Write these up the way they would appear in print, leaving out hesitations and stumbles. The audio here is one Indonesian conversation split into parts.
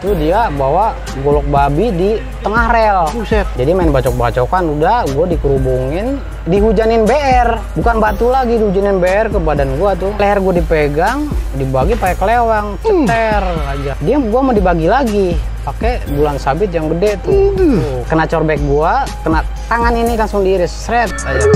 Tuh dia bawa golok babi di tengah rel. Buset. Jadi main bacok-bacokan, udah gue dikerubungin, dihujanin BR. Bukan batu lagi, dihujanin BR ke badan gue tuh. Leher gue dipegang, dibagi pakai kelewang, ceter aja. Dia gue mau dibagi lagi pakai bulan sabit yang gede tuh. Kena corbek gue, kena tangan ini langsung diiris, shred aja.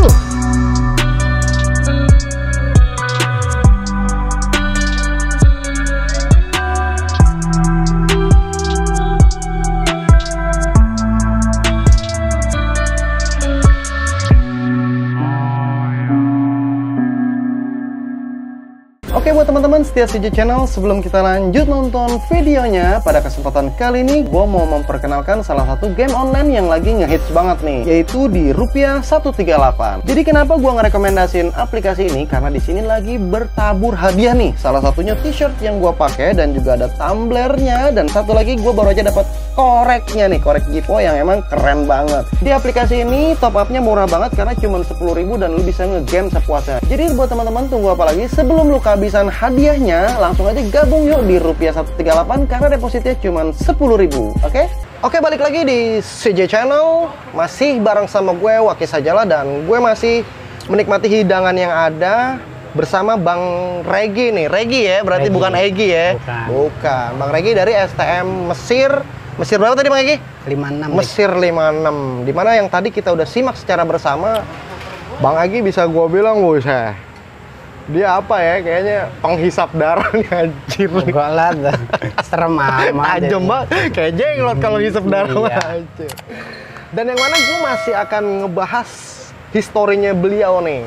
Oke, buat teman-teman setia CJ Channel, sebelum kita lanjut nonton videonya, pada kesempatan kali ini gue mau memperkenalkan salah satu game online yang lagi ngehits banget nih, yaitu di Rupiah 138. Jadi kenapa gue ngerekomendasiin aplikasi ini? Karena di sini lagi bertabur hadiah nih. Salah satunya t-shirt yang gue pakai dan juga ada tumblernya, dan satu lagi gue baru aja dapat koreknya nih, korek Gipo yang emang keren banget. Di aplikasi ini top upnya murah banget karena cuma 10.000 dan lu bisa ngegame sepuasnya. Jadi buat teman-teman tunggu apa lagi? Sebelum lu kehabisan hadiahnya, langsung aja gabung yuk di Rupiah 138 karena depositnya cuma 10.000. Oke, balik lagi di CJ Channel, masih bareng sama gue Waki Sajalah, dan gue masih menikmati hidangan yang ada bersama Bang Regi nih. Regi ya, berarti Regi. bukan Egi ya? Bukan. Bang Regi dari STM Mesir. Mesir berapa tadi Bang Egi? 56. Mesir 56. Dimana yang tadi kita udah simak secara bersama. Bang Egi bisa gue bilang, buset, dia apa ya, kayaknya penghisap darah nih, anjir. Enggak lah, serem amat. Tajam banget, kayak jenglot kalau hisap darah. Iya. Anjir. Dan yang mana gue masih akan ngebahas historinya beliau nih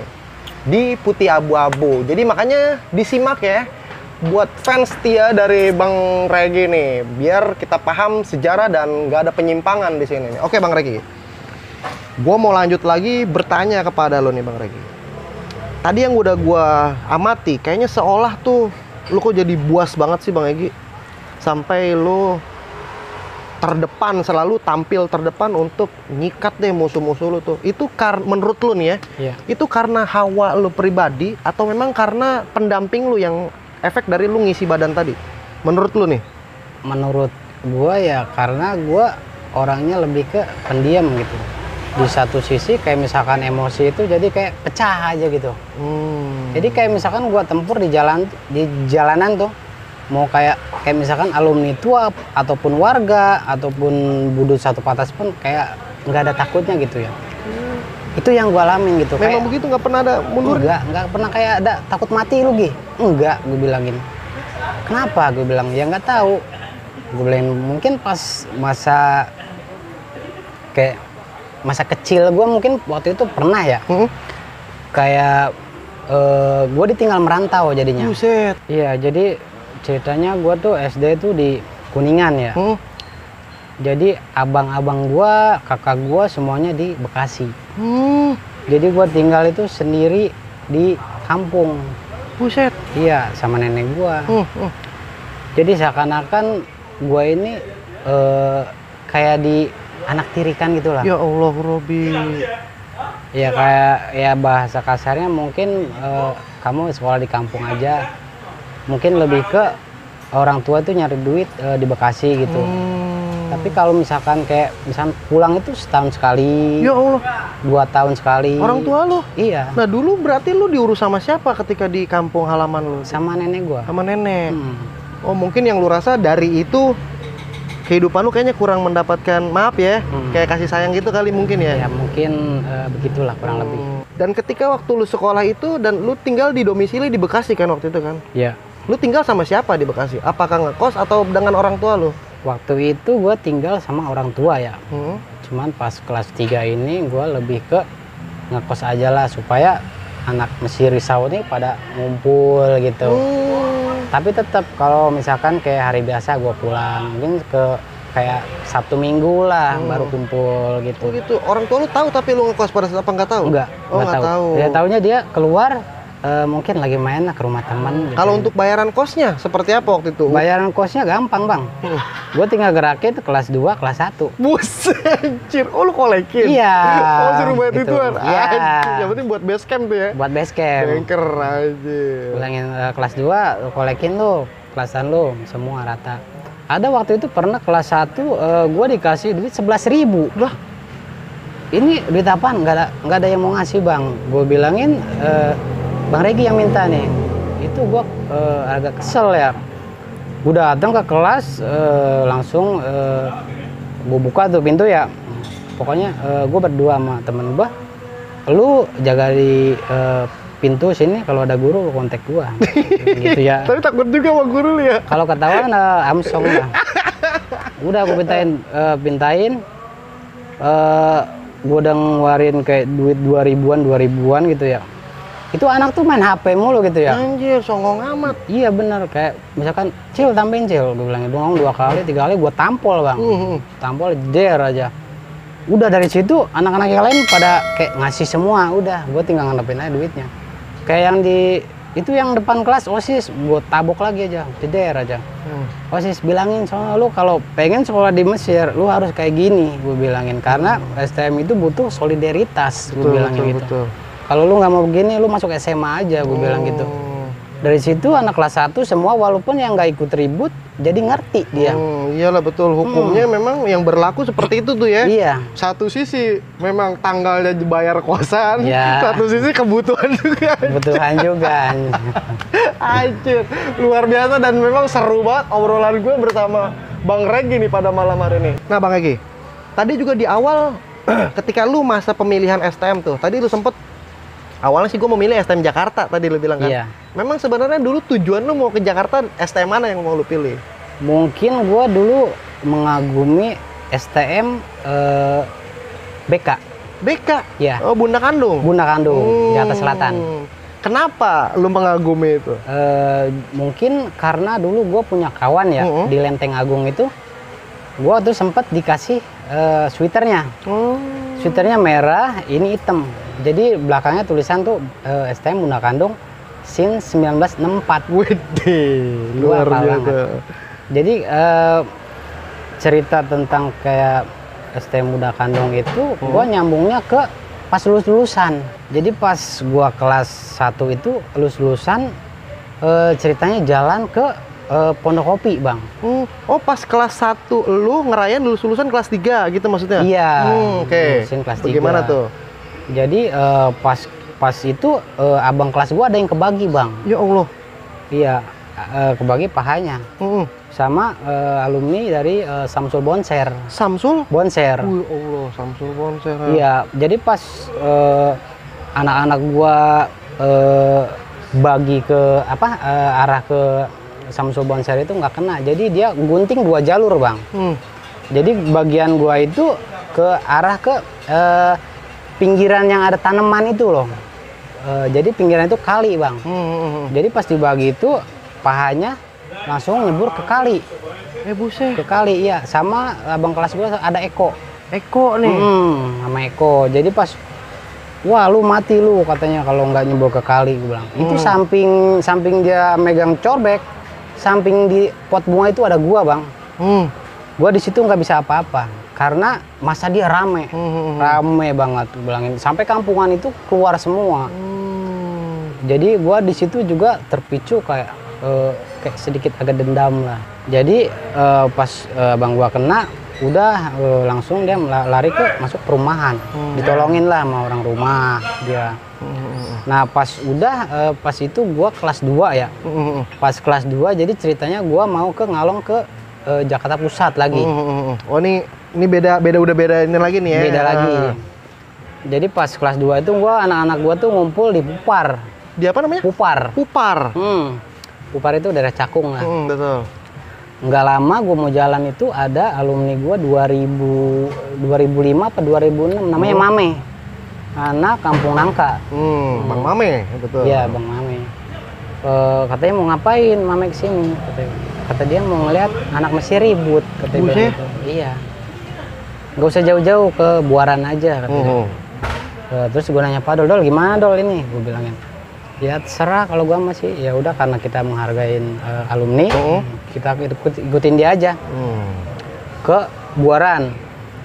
di Putih Abu-Abu. Jadi makanya disimak ya buat fans setia dari Bang Regi nih, biar kita paham sejarah dan nggak ada penyimpangan di sini nih. Oke Bang Regi, gue mau lanjut lagi bertanya kepada lo nih Bang Regi. Tadi yang udah gua amati, kayaknya seolah tuh lu kok jadi buas banget sih Bang Egi. Sampai lu terdepan, selalu tampil terdepan untuk nyikat deh musuh-musuh lu tuh. Itu menurut lu nih ya, Iya. itu karena hawa lu pribadi atau memang karena pendamping lu yang efek dari lu ngisi badan tadi? Menurut lu nih? Menurut gua ya karena gua orangnya lebih ke pendiam gitu. Di satu sisi kayak misalkan emosi itu jadi kayak pecah aja gitu. Jadi kayak misalkan gua tempur di jalanan tuh, mau kayak misalkan alumni tua ataupun warga ataupun budut satu patas pun kayak nggak ada takutnya gitu ya. Itu yang gua alamin gitu. Memang kayak, begitu, nggak pernah ada mundur? nggak pernah kayak ada takut mati lu Gi. Enggak, gue bilangin. Kenapa? Gue bilang ya nggak tahu. Gue bilang mungkin pas masa kecil gue mungkin waktu itu pernah ya. Kayak gue ditinggal merantau jadinya. Buset. Iya, jadi ceritanya gue tuh SD tuh di Kuningan ya. Jadi abang-abang gue, kakak gue semuanya di Bekasi. Jadi gue tinggal itu sendiri di kampung. Buset. Iya, sama nenek gue. Jadi seakan-akan gue ini kayak di anak tirikan gitulah. Ya Allah Robi. Ya kayak ya bahasa kasarnya mungkin kamu sekolah di kampung aja. Mungkin lebih ke orang tua itu nyari duit di Bekasi gitu. Tapi kalau misalkan kayak misalkan pulang itu setahun sekali. Ya Allah. 2 tahun sekali. Orang tua lu? Iya. Nah dulu berarti lu diurus sama siapa ketika di kampung halaman lu? Sama nenek gua. Sama nenek. Oh mungkin yang lu rasa dari itu kehidupan lu kayaknya kurang mendapatkan, maaf ya, kayak kasih sayang gitu kali mungkin ya? Ya mungkin begitulah kurang lebih. Dan ketika waktu lu sekolah itu dan lu tinggal di domisili di Bekasi kan waktu itu kan? Iya. Lu tinggal sama siapa di Bekasi? Apakah ngekos atau dengan orang tua lu? Waktu itu gue tinggal sama orang tua ya. Cuman pas kelas 3 ini gue lebih ke ngekos aja lah supaya anak Mesir Risau ini pada ngumpul gitu. Tapi tetap kalau misalkan kayak hari biasa gue pulang, mungkin ke kayak Sabtu Minggu lah baru kumpul gitu. Oh gitu. Orang tua lu tahu tapi lu ngekos pada saat apa nggak tahu? Enggak, Oh nggak tahu. Dia taunya dia keluar mungkin lagi main ke rumah teman. Gitu. Kalau untuk bayaran kosnya seperti apa waktu itu? Bayaran kosnya gampang bang. Gue tinggal gerakin kelas 2, kelas 1. Buset, anjir. Oh lu kolekin? Iya. Oh suruh bayar gitu. ituan? Iya. Anjir. Yang penting buat base camp tuh ya? Buat base camp. Banker aja. Bilangin kelas 2 lu kolekin lu, kelasan lu semua rata. Ada waktu itu pernah kelas 1 gue dikasih duit 11.000. Lah, Ini duit apaan? Nggak ada yang mau ngasih bang. Gue bilangin Bang Regi yang minta nih. Itu gue agak kesel ya. Gue datang ke kelas langsung gue buka tuh pintu ya. Pokoknya gue berdua sama temen gue. Lu jaga di pintu sini, kalau ada guru lu kontak gue. Gitu ya. tapi takut juga sama guru lu ya. Kalau ketahuan amsong lah. Udah gue pintain. Gue udah ngeluarin kayak duit 2000-an gitu ya. Itu anak tuh main HP mulu gitu ya. Anjir, songong amat. Iya bener, kayak misalkan Cil tambahin Cil, gue bilangin dong 2 kali 3 kali gue tampol bang. Tampol der aja. Udah dari situ anak-anak yang lain pada kayak ngasih semua, udah gue tinggal ngadepin aja duitnya. Kayak yang di itu yang depan kelas OSIS gue tabok lagi aja, jeder aja. OSIS bilangin soalnya lu kalau pengen sekolah di Mesir lu harus kayak gini, gue bilangin, karena STM itu butuh solidaritas, gue bilangin gitu. Kalau lu nggak mau begini lu masuk SMA aja, gue bilang gitu. Dari situ anak kelas 1 semua walaupun yang nggak ikut ribut jadi ngerti dia. Iyalah betul, hukumnya memang yang berlaku seperti itu tuh ya. Iya. Satu sisi memang tanggalnya bayar kosan, Ya. satu sisi kebutuhan juga. Kebutuhan juga. Anjir, luar biasa dan memang seru banget obrolan gue bersama Bang Regi nih pada malam hari ini. Nah Bang Regi, tadi juga di awal ketika lu masa pemilihan STM tuh, tadi lu sempet awalnya sih gue memilih STM Jakarta tadi lu bilang kan? Iya. Memang sebenarnya dulu tujuan lu mau ke Jakarta, STM mana yang mau lu pilih? Mungkin gue dulu mengagumi STM BK. BK? Ya. Oh, Bunda Kandung? Bunda Kandung, Jakarta Selatan. Kenapa lu mengagumi itu? Mungkin karena dulu gue punya kawan ya di Lenteng Agung itu, gue tuh sempet dikasih sweaternya. Sweaternya merah, ini hitam. Jadi belakangnya tulisan tuh STM Bunda Kandung since 1964. Widih, luar biasa. Jadi cerita tentang kayak STM Bunda Kandung itu gua nyambungnya ke pas lulusan. Jadi pas gua kelas 1 itu lulusan ceritanya jalan ke Pondokopi, Bang. Oh, pas kelas 1 lu ngerayain lulusan kelas 3 gitu maksudnya? Iya. Oke. Kelas 3. Bagaimana tuh? Jadi pas itu abang kelas gua ada yang kebagi, Bang. Ya Allah. Iya, kebagi pahanya. Sama alumni dari Samsul Bonser. Samsul? Bonser. Ya Allah, Samsul Bonser. Iya, jadi pas anak-anak gua bagi ke arah ke Samsul Bonser itu nggak kena. Jadi dia gunting 2 jalur, Bang. Jadi bagian gua itu ke arah ke pinggiran yang ada tanaman itu loh. Jadi pinggiran itu kali, Bang. Jadi pas dibagi itu pahanya langsung nyebur ke kali. Buset. Ke kali, iya. Sama abang kelas gue ada Eko. Eko nih. Sama Eko. Jadi pas, wah lu mati lu katanya kalau nggak nyebur ke kali, gue bilang. Itu samping dia megang corbek, samping di pot bunga itu ada gua, Bang. Gua di situ nggak bisa apa-apa. Karena masa dia rame, rame banget, bilangin. Sampai kampungan itu keluar semua. Jadi gua di situ juga terpicu kayak sedikit agak dendam lah. Jadi pas bang gua kena, udah langsung dia lari ke masuk perumahan, ditolongin lah sama orang rumah dia. Nah pas itu gua kelas 2 ya. Pas kelas 2 jadi ceritanya gua mau ke ngalong ke Jakarta Pusat lagi. Oh ini udah beda ini lagi nih ya. Beda lagi. Jadi pas kelas 2 itu anak-anak gua tuh ngumpul di Pupar. Di apa namanya? Pupar. Pupar. Pupar itu daerah Cakung lah. Betul. Nggak lama gua mau jalan itu ada alumni gua 2005 atau 2006 namanya Mame. Anak Kampung Nangka. Bang Mame, betul. Iya, Bang Mame. Katanya mau ngapain Mame kesini? Kata dia mau ngeliat anak Mesir ribut. Katanya gitu. Iya. Nggak usah jauh-jauh ke Buaran aja. Katanya. Terus gue nanya Pak Dol, gimana Dol ini? Gue bilangin. Ya terserah kalau gue masih ya udah karena kita menghargain alumni, kita ikutin dia aja ke Buaran.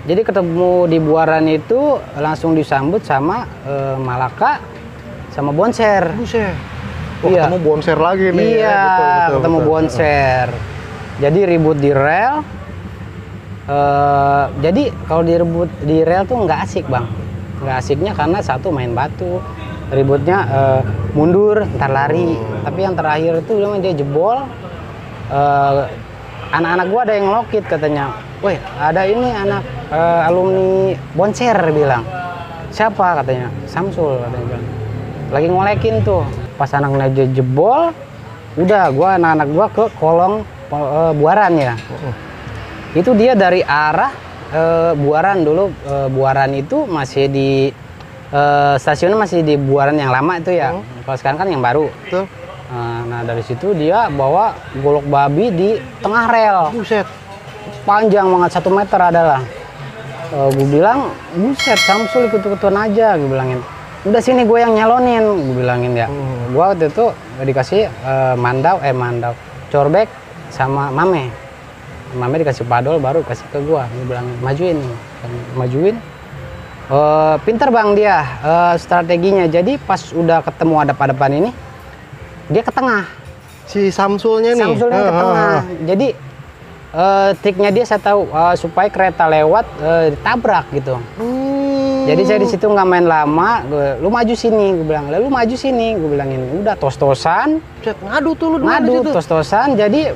Jadi ketemu di Buaran itu langsung disambut sama Malaka sama Bonser. Iya. Ketemu Bonser lagi nih. Iya, ya, betul, ketemu betul. Bonser. Jadi ribut di rel. Jadi kalau diribut di rel tuh nggak asik bang. Nggak asiknya karena satu main batu, ributnya mundur ntar lari. Tapi yang terakhir itu dia jebol. Anak-anak gua ada yang ngelokit katanya, weh ada ini anak alumni Bonser bilang. Siapa katanya? Samsul katanya bilang. Lagi ngolekin tuh. Pas anaknya jebol, udah gua anak-anak gua ke kolong Buaran ya. Itu dia dari arah Buaran dulu. Buaran itu masih di stasiunnya masih di Buaran yang lama itu ya. Kalau sekarang kan yang baru. Betul. Nah dari situ dia bawa golok babi di tengah rel. Buset. Panjang banget 1 meter adalah. Gue bilang, buset Samsul ikut-ikutan aja, gue bilangin. Udah sini gue yang nyalonin, gue bilangin ya. Gue waktu itu dikasih mandau, corbek sama mame. Mame dikasih padol, baru kasih ke gue bilangin majuin. Pinter bang dia strateginya. Jadi pas udah ketemu hadap-hadapan ini, dia ke tengah. Si Samsulnya nih. Samsulnya ke tengah. Jadi triknya dia saya tahu supaya kereta lewat ditabrak gitu. Jadi saya di situ nggak main lama. Lu maju sini, gue bilang. Lalu maju sini, gue bilangin. Udah tos-tosan. Ngadu tuh lu. Ngadu tos-tosan. Jadi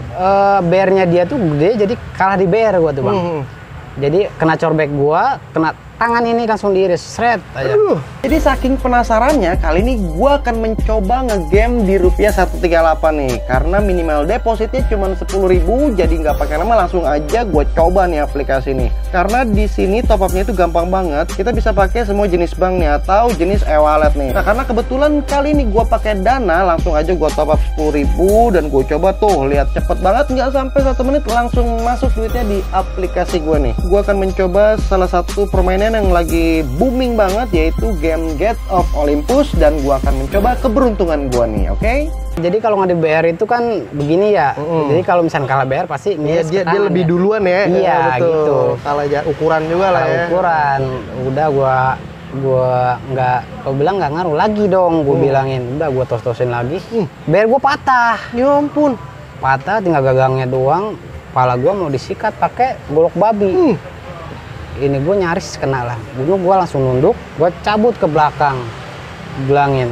bearnya dia tuh gede. Jadi kalah di bear gua tuh bang. Jadi kena corbek gua, kena tangan ini langsung diiris, seret aja. Jadi saking penasarannya, kali ini gua akan mencoba ngegame di rupiah 138 nih. Karena minimal depositnya cuma 10.000, jadi nggak pakai lama, langsung aja gua coba nih aplikasi ini. Karena di sini top up-nya itu gampang banget. Kita bisa pakai semua jenis bank nih atau jenis e-wallet nih. Nah, karena kebetulan kali ini gua pakai Dana, langsung aja gua top up 10.000 dan gua coba tuh, lihat cepet banget, nggak sampai 1 menit langsung masuk duitnya di aplikasi gua nih. Gua akan mencoba salah satu permainan yang lagi booming banget, yaitu game Gate of Olympus, dan gua akan mencoba keberuntungan gua nih, oke? Jadi kalau nggak di BR itu kan begini ya. Jadi kalau misalnya kalah BR pasti dia lebih duluan ya. Iya gitu. Kalah ukuran juga lah ya. Ukuran. Udah gua nggak, kau bilang nggak ngaruh lagi dong. Gua bilangin, udah gua tos-tosin lagi. BR gua patah. Ya ampun. Patah, tinggal gagangnya doang. Kepala gua mau disikat pakai golok babi. Ini gue nyaris kena lah. Gue langsung nunduk, gue cabut ke belakang, bilangin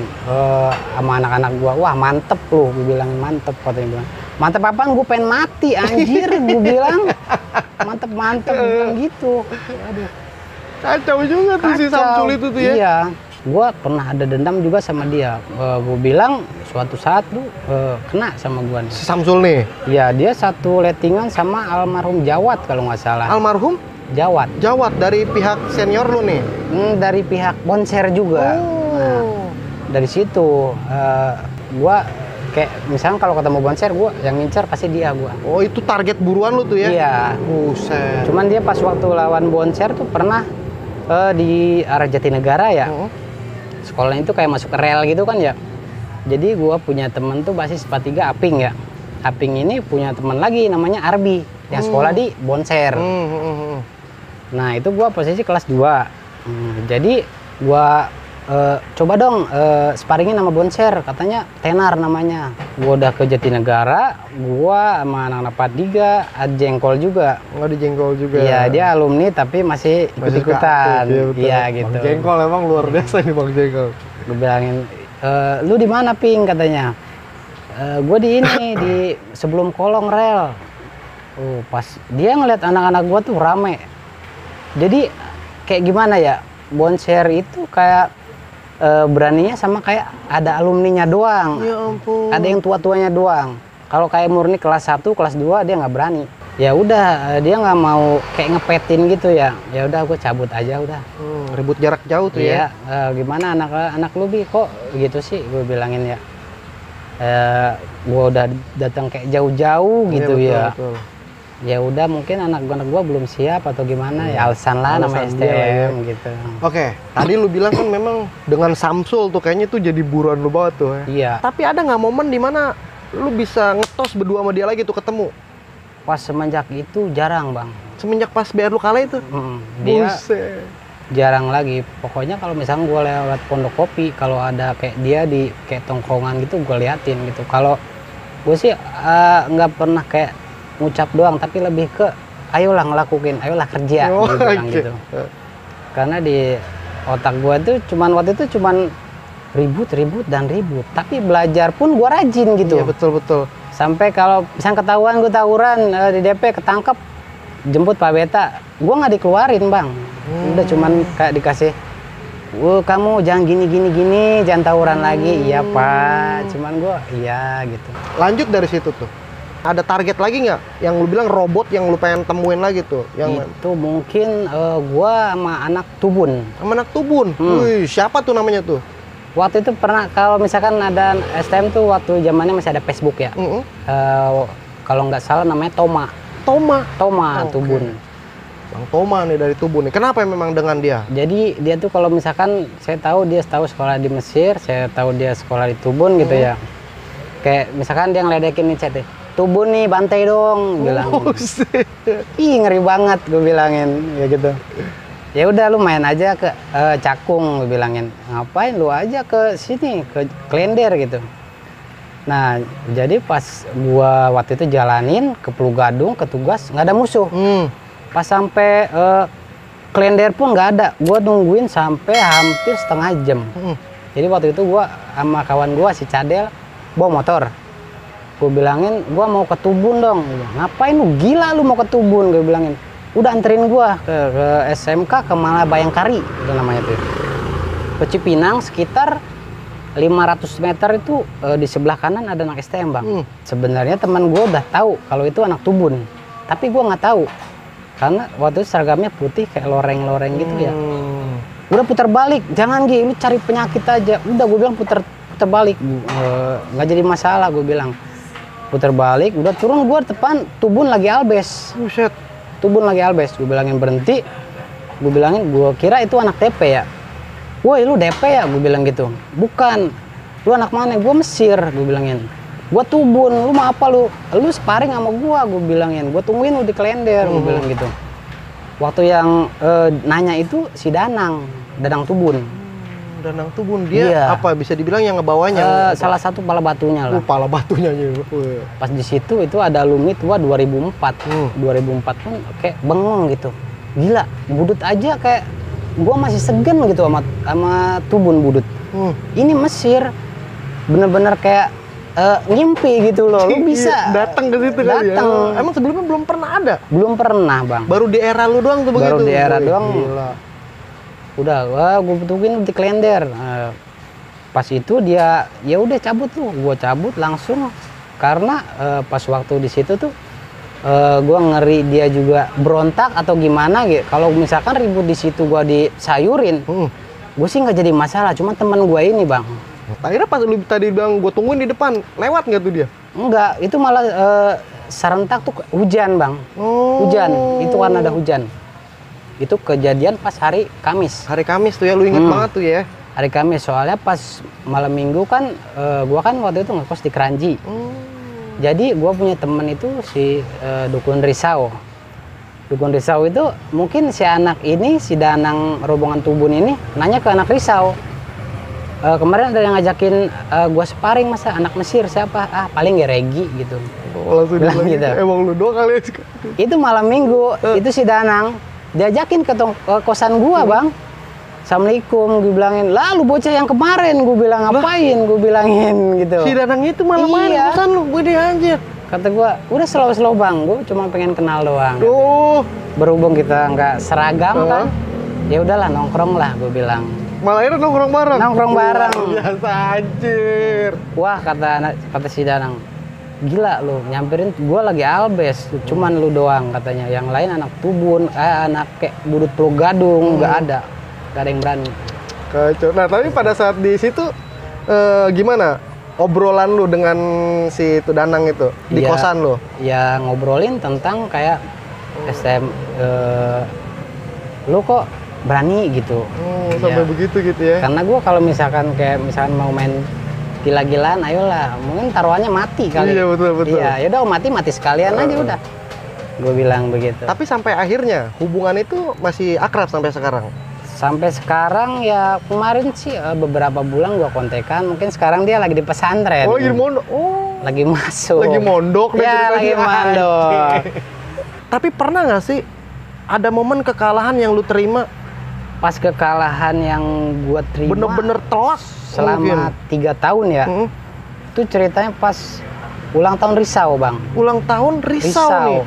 sama anak-anak gue, wah mantep lu, gue bilangin mantep, katanya bilang. Mantep apaan? Gue pengen mati anjir, gue bilang. Mantep gue bilang gitu. Aduh. Kacau juga tuh si Samsul itu tuh ya. Iya, gue pernah ada dendam juga sama dia. Gue bilang suatu saat lu kena sama gue nih. Si Samsul nih? Iya, dia satu lettingan sama almarhum Jawat kalau nggak salah. Almarhum? Jawat dari pihak senior lu nih? Dari pihak Bonser juga. Nah, dari situ gua kayak misalnya kalau ketemu Bonser, gua yang ngincer pasti dia gua. Oh, itu target buruan lu tuh ya? Iya. Buset. Cuman dia pas waktu lawan Bonser tuh pernah di arah Jatinegara ya. Sekolahnya itu kayak masuk ke rel gitu kan ya. Jadi gua punya temen tuh basis 43 Aping ya. Aping ini punya teman lagi namanya Arbi yang sekolah di Bonser. Nah itu gua posisi kelas 2. Jadi gua coba dong sparringin sama Bonser, katanya Tenar namanya. Gua udah ke Jatinegara, gua sama anak-anak 43 ada jengkol juga. Nggak di jengkol juga? Iya, dia alumni tapi masih ikut-ikutan. Iya gitu. Bang Jengkol emang luar biasa nih Bang Jengkol. Gue bilangin, lu di mana Ping, katanya. Gue di ini di sebelum kolong rel. Pas dia ngeliat anak-anak gua tuh rame. Jadi kayak gimana ya, Bonser itu kayak beraninya sama kayak ada alumninya doang. Ya ampun. Ada yang tua-tuanya doang. Kalau kayak murni kelas 1, kelas 2 dia nggak berani. Ya udah, dia nggak mau kayak ngepetin gitu ya. Ya udah gue cabut aja udah. Ribut jarak jauh tuh ya. Gimana anak lu Bi kok gitu sih, gue bilangin ya. Gue udah datang kayak jauh-jauh gitu ya. Betul. Ya udah mungkin anak-anak gua belum siap atau gimana ya, alasan lah nama STM ya. Gitu. Oke, tadi lu bilang kan memang dengan Samsul tuh kayaknya tuh jadi buruan lu banget tuh ya. Iya. Tapi ada nggak momen dimana lu bisa ngetos berdua sama dia lagi tuh ketemu? Pas semenjak itu jarang bang. Semenjak pas BR lu kalah itu? Dia Buset. Jarang lagi. Pokoknya kalau misalnya gua lewat Pondok Kopi, kalau ada kayak dia di kayak tongkrongan gitu gua liatin gitu. Kalau gue sih nggak pernah kayak ngucap doang, tapi lebih ke ayolah ngelakuin, ayolah kerja, Oh, gue bilang oke. gitu. Karena di otak gue tuh waktu itu cuman ribut, tapi belajar pun gue rajin gitu. Iya, betul. Sampai kalau misalnya ketahuan gue tawuran di DP ketangkep, jemput Pak Beta, gue nggak dikeluarin bang. Udah cuman kayak dikasih, kamu jangan gini, jangan tawuran lagi. Iya Pak, cuman gue iya gitu. Lanjut dari situ tuh. Ada target lagi nggak? Yang lu bilang robot yang lu pengen temuin lagi tuh? Yang Itu mungkin gue sama anak Tubun. sama anak Tubun. Wih, siapa tuh namanya tuh? Waktu itu pernah, kalau misalkan ada STM tuh waktu zamannya masih ada Facebook ya. Kalau nggak salah namanya Toma Oke. Tubun. Bang Toma nih dari Tubun nih. Kenapa memang dengan dia? Jadi dia tuh kalau misalkan saya tahu dia sekolah di Mesir, saya tahu dia sekolah di Tubun gitu ya. Kayak misalkan dia ngeledekin nih chat, Tubun nih bantai dong, bilang. Ih ngeri banget gue bilangin ya gitu. Ya udah lu main aja ke Cakung, gue bilangin. Ngapain lu aja ke sini, ke Klender gitu. Nah, jadi pas gua waktu itu jalanin ke Pulau Gadung, ke tugas, nggak ada musuh. Pas sampai Klender pun nggak ada. Gua nungguin sampai hampir setengah jam. Jadi waktu itu gua sama kawan gua si Cadel bawa motor. Gue bilangin, gua mau ke Tubun dong. Ngapain lu, gila lu mau ke Tubun, gue bilangin. Udah anterin gua ke SMK ke Malabayangkari itu namanya tuh. Ke Cipinang sekitar 500 meter itu di sebelah kanan ada anak STM bang. Sebenarnya teman gue udah tahu kalau itu anak Tubun, tapi gue nggak tahu karena waktu itu seragamnya putih kayak loreng-loreng gitu ya. Udah putar balik, jangan Gi, lu cari penyakit aja. Udah gue bilang putar balik, nggak jadi masalah gue bilang. Putar balik, udah turun gue depan Tubun lagi albes. Buset. Tubun lagi albes, gue bilangin berhenti. Gue bilangin, gue kira itu anak DP ya. Woi lu DP ya, gue bilang gitu. Bukan, lu anak mana? Gue Mesir, gue bilangin. Gue Tubun, lu mau apa lu? Lu sparring sama gue bilangin. Gue tungguin lu di Klender, gue bilang gitu. Waktu yang nanya itu si Danang Tubun. Danang Tubun, dia Iya. apa bisa dibilang yang ngebawanya? Salah satu pala batunya lah. Pala batunya aja. Pas di situ itu ada alumni tua 2004. 2004 pun kayak bengong gitu. Gila, budut aja kayak gua masih segen gitu sama Tubun budut. Ini Mesir bener-bener kayak ngimpi gitu loh. Lu bisa datang ke situ kali ya. datang. Emang sebelumnya belum pernah ada? Belum pernah, Bang. Baru di era lu doang tuh begitu? Baru di era Wih, doang. Gila. Udah, gue tungguin di Klender. Pas itu dia ya udah cabut tuh, gue cabut langsung karena pas waktu di situ tuh gue ngeri dia juga berontak atau gimana gitu. Kalau misalkan ribut di situ gue disayurin, gue sih nggak jadi masalah. Cuma teman gue ini bang. Akhirnya pas lu tadi bilang gue tungguin di depan, lewat nggak tuh dia? Enggak, itu malah serentak tuh hujan bang. Hujan, itu karena ada hujan. Itu kejadian pas hari Kamis. Hari Kamis tuh ya, lu inget banget tuh ya? Hari Kamis, soalnya pas malam minggu kan, gua kan waktu itu ngekos di Keranji. Jadi gua punya temen itu si Dukun Risau. Dukun Risau itu mungkin si anak ini, si Danang rombongan Tubun ini nanya ke anak Risau. Kemarin ada yang ngajakin gua sparring, masa anak Mesir siapa? Ah paling ya Regi gitu. Langsung bilang gitu. Emang lu doang kali ya? Itu malam minggu, itu si Danang diajakin ke kosan gua bang. Assalamualaikum, gue bilangin, lalu bocah yang kemarin, gue bilang ngapain, gue bilangin gitu. Si Danang itu malah main Iya. kosan lu, gue deh anjir. Kata gue, udah slow bang, gue cuma pengen kenal doang. Duh, Berhubung kita nggak seragam kan, ya udahlah nongkrong lah, gue bilang. malah akhirnya nongkrong bareng. Nongkrong bareng. Biasa anjir. Wah kata si Danang, gila lu nyamperin gue lagi albes, cuman lu doang katanya. Yang lain anak Tubun, anak kayak budut Pulau Gadung, nggak ada yang berani. Kacau. Nah tapi pada saat di situ gimana obrolan lu dengan si itu Danang itu di Ya, kosan lu? Ya ngobrolin tentang kayak SM, lu kok berani gitu. Sampai Ya. begitu gitu ya? Karena gue kalau misalkan mau main gila-gilaan, ayolah, mungkin taruhannya mati kali. Iya betul. Iya, yaudah mati sekalian aja udah. Gue bilang begitu. Tapi sampai akhirnya hubungan itu masih akrab sampai sekarang? Sampai sekarang ya kemarin sih beberapa bulan gua kontekan, mungkin sekarang dia lagi di pesantren. Oh, lagi di mondok. Oh, lagi masuk. lagi mondok deh Ya, lagi ceritanya. mondok. Tapi pernah nggak sih ada momen kekalahan yang lu terima Pas kekalahan yang gua terima bener-bener telak selama 3 tahun ya. Mm-mm. Itu ceritanya pas ulang tahun Risau, Bang. Ulang tahun Risau nih.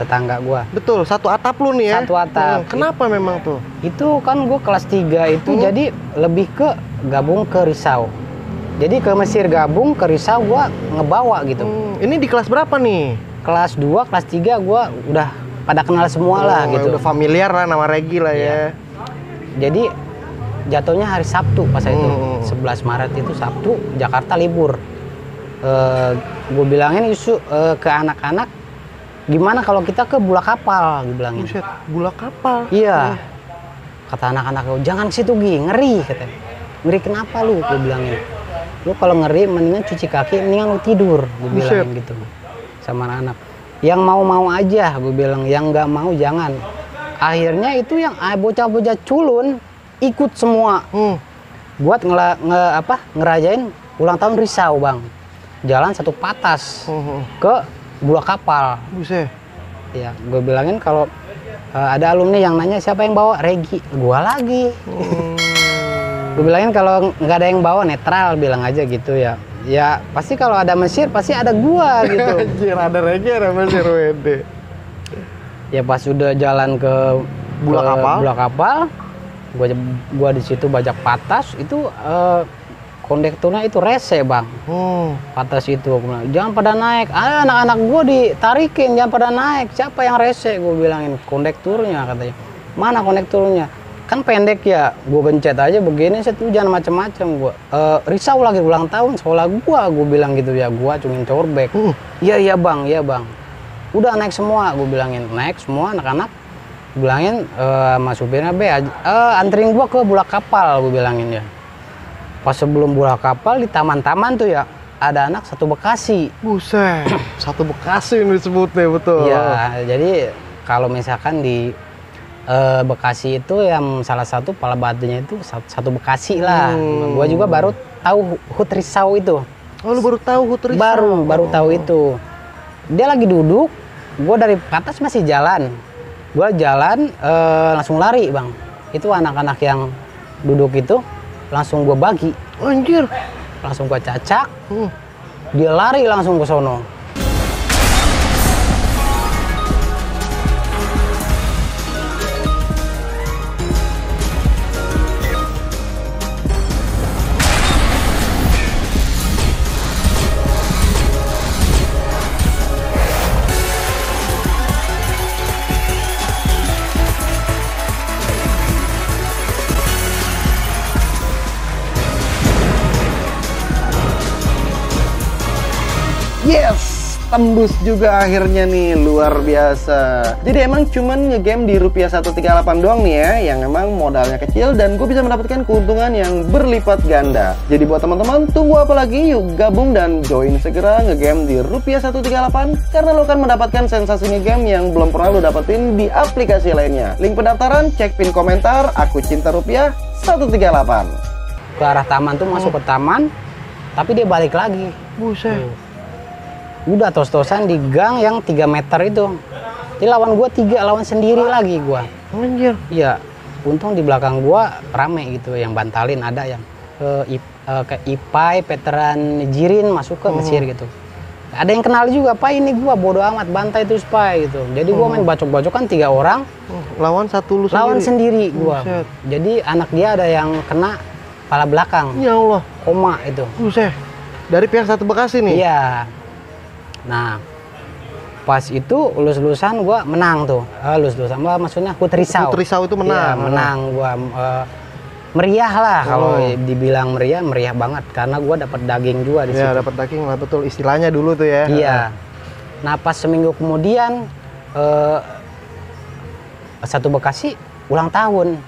Tetangga gua. Betul, satu atap lu nih ya. Satu atap. Kenapa memang tuh? Itu kan gua kelas 3 itu jadi lebih ke gabung ke Risau. Jadi ke Mesir gabung, ke Risau gua ngebawa gitu. Ini di kelas berapa nih? Kelas 2, kelas 3 gua udah pada kenal semua lah gitu. Udah familiar lah nama Regi lah ya. Jadi jatuhnya hari Sabtu pas itu. 11 Maret itu Sabtu, Jakarta libur. Gue bilangin Yusu ke anak-anak, gimana kalau kita ke Bulak Kapal, gue bilangin. Buset, Bulak Kapal. Iya. Kata anak-anak, jangan ke situ Gi, ngeri katanya. Ngeri kenapa lu? Gue bilangin. Lu kalau ngeri mendingan cuci kaki, mendingan lu tidur, gue bilangin gitu. Sama anak-anak. Yang mau-mau aja, gue bilang. Yang nggak mau jangan. Akhirnya itu yang bocah-bocah culun ikut semua. Buat ngerayain ulang tahun Risau, Bang. Jalan satu patas ke Bulak Kapal. Buset. Ya, gue bilangin kalau ada alumni yang nanya siapa yang bawa, Regi. Gua lagi. Gue bilangin kalau nggak ada yang bawa, netral, bilang aja gitu ya. Ya pasti kalau ada Mesir pasti ada gua gitu. Anjir, ada Regi, ada Mesir, wede. Ya pas udah jalan ke Bulak Kapal. Bulak Kapal, gua di situ bajak patas itu kondekturnya itu rese, Bang. Patas itu aku bilang, jangan pada naik. Anak-anak gua ditarikin, jangan pada naik. Siapa yang rese? Gue bilangin kondekturnya, katanya. Mana kondekturnya? Kan pendek ya, gue gencet aja begini, tuh jangan macem-macem gua. Risau lagi ulang tahun sekolah gua, gue bilang gitu ya, gua cungin corbek. Iya bang, iya bang. Udah naik semua, gue bilangin, naik semua anak-anak. Bilangin sama supirnya, anterin gua ke Bulak Kapal, gue bilangin ya. Pas sebelum Bulak Kapal di taman-taman tuh ya, ada anak satu Bekasi. Buset, satu Bekasi yang disebutnya, betul. Iya, jadi kalau misalkan di Bekasi itu yang salah satu pala batunya itu satu Bekasi lah. Gua juga baru tahu HUT Risau itu. Oh, lu baru tahu HUT Risau? Baru tahu itu. Dia lagi duduk, gua dari atas masih jalan. Gua jalan langsung lari, Bang. Itu anak-anak yang duduk itu langsung gua bagi. Anjir. Langsung gua cacak. Dia lari langsung ke sono. Yes, tembus juga akhirnya nih, luar biasa. Jadi emang cuman ngegame di rupiah 138 doang nih ya, yang emang modalnya kecil dan gue bisa mendapatkan keuntungan yang berlipat ganda. Jadi buat teman-teman, tunggu apa lagi? Yuk gabung dan join segera ngegame di rupiah 138 karena lo akan mendapatkan sensasi ngegame yang belum pernah lo dapetin di aplikasi lainnya. Link pendaftaran cek pin komentar. Aku cinta rupiah 138. Ke arah taman tuh masuk ke taman, tapi dia balik lagi. Buset. Udah tos-tosan di gang yang 3 meter itu. Jadi lawan gua 3, lawan sendiri lagi gua. Anjir. Iya. Untung di belakang gua rame gitu yang bantalin, ada yang ke Ipai, Veteran Jirin masuk ke Mesir gitu. Ada yang kenal juga, Pak ini gua bodo amat bantai terus Pak gitu. Jadi gua main bacok-bacokan 3 orang. Lawan satu lu sendiri. Lawan sendiri gua. Buset. Jadi anak dia ada yang kena kepala belakang. Ya Allah. Koma itu. Buset. Dari pihak satu Bekasi nih. Iya. Nah, pas itu lulus-lulusan gua menang tuh. Lulus-lulusan maksudnya HUT Risau. HUT Risau itu menang. Iya, menang gua. Meriah lah kalau dibilang meriah, meriah banget karena gua dapat daging juga di situ. Iya, dapat daging lah, betul istilahnya dulu tuh ya. Iya. Nah, pas seminggu kemudian satu Bekasi ulang tahun.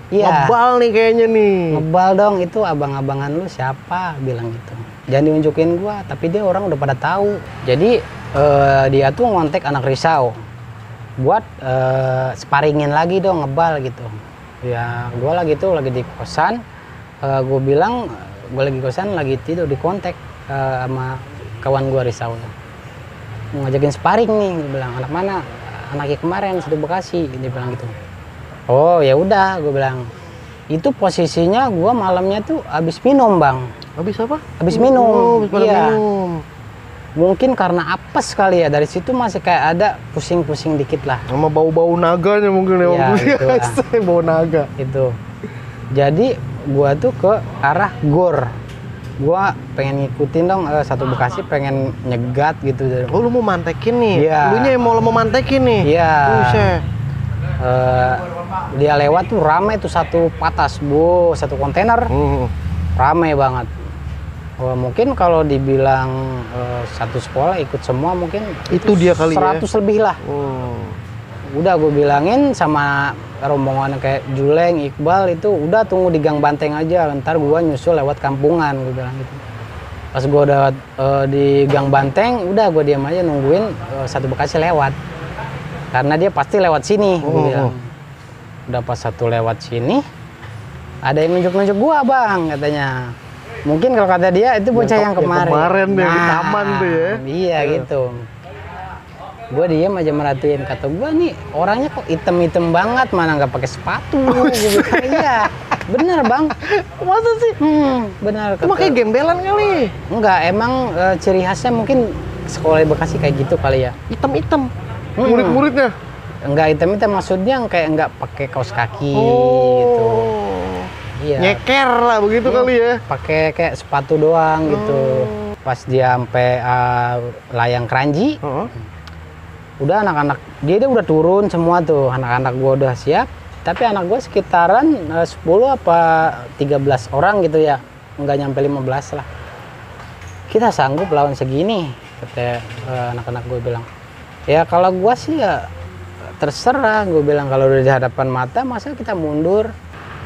Iya. Ngebal nih kayaknya nih. Ngebal dong, itu abang-abangan lu siapa, bilang gitu. Jangan diunjukin gua, tapi dia orang udah pada tahu. Jadi dia tuh ngontek anak Risau buat sparingin lagi dong, ngebal gitu. Ya gue lagi di kosan, gue bilang gue lagi kosan lagi tidur, di kontak sama kawan gue Risau, mau ngajakin sparring nih. Gue bilang, anak mana? Anaknya kemarin satu Bekasi, dia bilang gitu. Oh ya udah, gue bilang. Itu posisinya gue malamnya tuh habis minum bang. Habis apa? Habis minum. Habis Iya. minum. Mungkin karena apes kali ya, dari situ masih kayak ada pusing-pusing dikit lah. Sama bau-bau naganya mungkin ya. Iya, gitu lah. Bau naga. Itu. Jadi gue tuh ke arah gor. Gue pengen ngikutin dong satu Bekasi, pengen nyegat gitu. Oh lu mau mantekin nih? Iya. Lunya yang mau mantekin nih? Iya. Buset. Dia lewat tuh rame tuh satu patas, satu kontainer, rame banget. Mungkin kalau dibilang satu sekolah ikut semua mungkin itu dia kali 100 ya? lebih lah. Udah gue bilangin sama rombongan kayak Juleng, Iqbal itu udah tunggu di Gang Banteng aja, ntar gue nyusul lewat kampungan, gue bilang gitu. Pas gue udah di Gang Banteng, udah gue diam aja nungguin satu Bekasi lewat. Karena dia pasti lewat sini, gue bilang. Udah pas satu lewat sini, ada yang nunjuk-nunjuk gua bang, katanya. Mungkin kalau kata dia itu bocah yang kemarin. Kemarin deh, di taman tuh ya. Iya gitu. Gue diem aja merhatiin, kata gua nih orangnya kok item-item banget, mana nggak pakai sepatu. Gitu. Iya, bener bang. Masa sih? Bener. Cuma kayak gembelan kali. Enggak, emang ciri khasnya mungkin sekolah di Bekasi kayak gitu kali ya. Hitam-hitam. Murid-muridnya? Enggak hitam-hitam, maksudnya kayak enggak pakai kaos kaki gitu. Iya. Nyeker lah begitu kali ya. Pakai kayak sepatu doang gitu. Pas dia sampai layang Keranji, udah anak-anak dia udah turun semua tuh, anak-anak gua udah siap. Tapi anak gua sekitaran 10 apa 13 orang gitu ya, enggak nyampe 15 lah. Kita sanggup lawan segini, kata anak-anak gue bilang. Ya kalau gua sih ya terserah, gue bilang, kalau udah di hadapan mata masa kita mundur.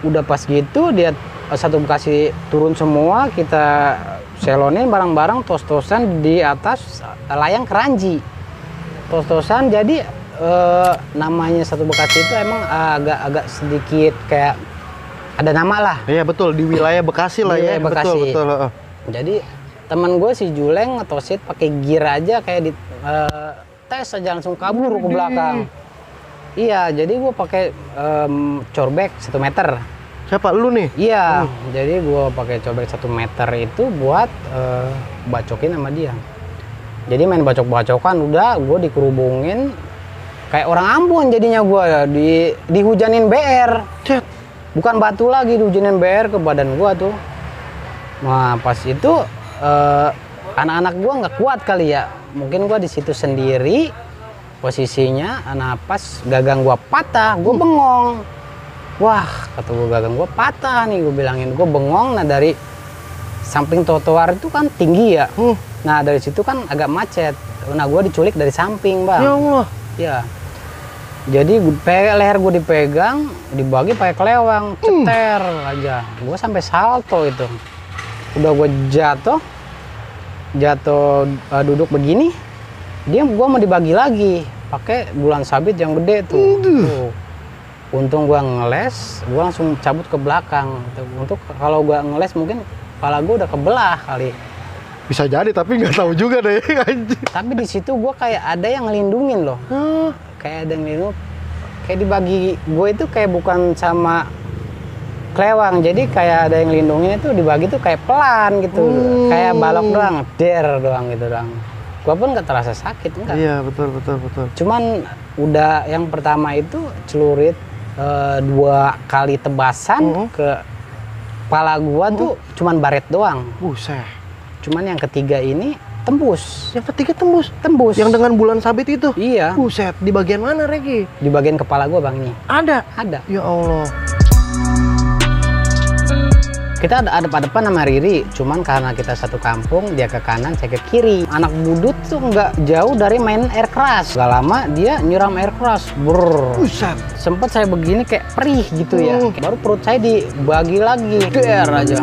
Udah pas gitu dia satu Bekasi turun semua, kita selonin barang-barang, tos-tosan di atas layang Keranji. Tos-tosan, jadi namanya satu Bekasi itu emang agak sedikit kayak ada nama lah. Iya betul, di wilayah Bekasi lah ya. Bekasi. Betul. Jadi teman gue si Juleng ngetosit pakai gear aja kayak di tes aja langsung kabur ke belakang. Iya, jadi gue pakai corebag 1 meter. Siapa lu nih? Iya, jadi gue pakai corebag 1 meter itu buat bacokin sama dia. Jadi main bacok-bacokan, udah gue dikerubungin kayak orang Ambon jadinya, gue dihujanin BR. Cet. Bukan batu lagi, dihujanin BR ke badan gue tuh. Nah pas itu anak-anak gue nggak kuat kali ya, mungkin gue di situ sendiri posisinya. Nah pas gagang gue patah, gue bengong. Wah, kata gue gagang gue patah nih, gue bilangin. Gue bengong, nah dari samping trotoar itu kan tinggi ya. Nah dari situ kan agak macet. Nah gue diculik dari samping bang. Ya Allah. Ya. Jadi leher gue dipegang, dibagi pakai kelewang, ceter aja. Gue sampai salto itu. Udah gue jatuh duduk begini, dia gue mau dibagi lagi pakai bulan sabit yang gede tuh. Untung gue ngeles, gue langsung cabut ke belakang. Untuk kalau gue ngeles mungkin kepala gue udah kebelah kali. Bisa jadi, tapi nggak tahu juga deh. Tapi di situ gue kayak ada yang ngelindungin loh. Kayak ada yang ngelindungin, kayak dibagi gue itu kayak bukan sama kelewang, jadi kayak ada yang lindungin itu dibagi tuh kayak pelan gitu, kayak balok doang, doang gitu doang. Gua pun nggak terasa sakit, enggak. Iya betul. Cuman udah yang pertama itu celurit 2 kali tebasan ke kepala gua tuh cuman baret doang. Buset. Cuman yang ketiga ini tembus. Yang ketiga tembus? Tembus. Yang dengan bulan sabit itu? Iya. Buset, di bagian mana Regi? Di bagian kepala gua bang ini. Ada? Ada. Ya Allah. Kita ada depan sama Riri, cuman karena kita satu kampung, dia ke kanan, saya ke kiri. Anak budut tuh nggak jauh dari main air keras. Gak lama dia nyiram air keras. Buset. Sempet saya begini kayak perih gitu ya. Baru perut saya dibagi lagi. Der aja.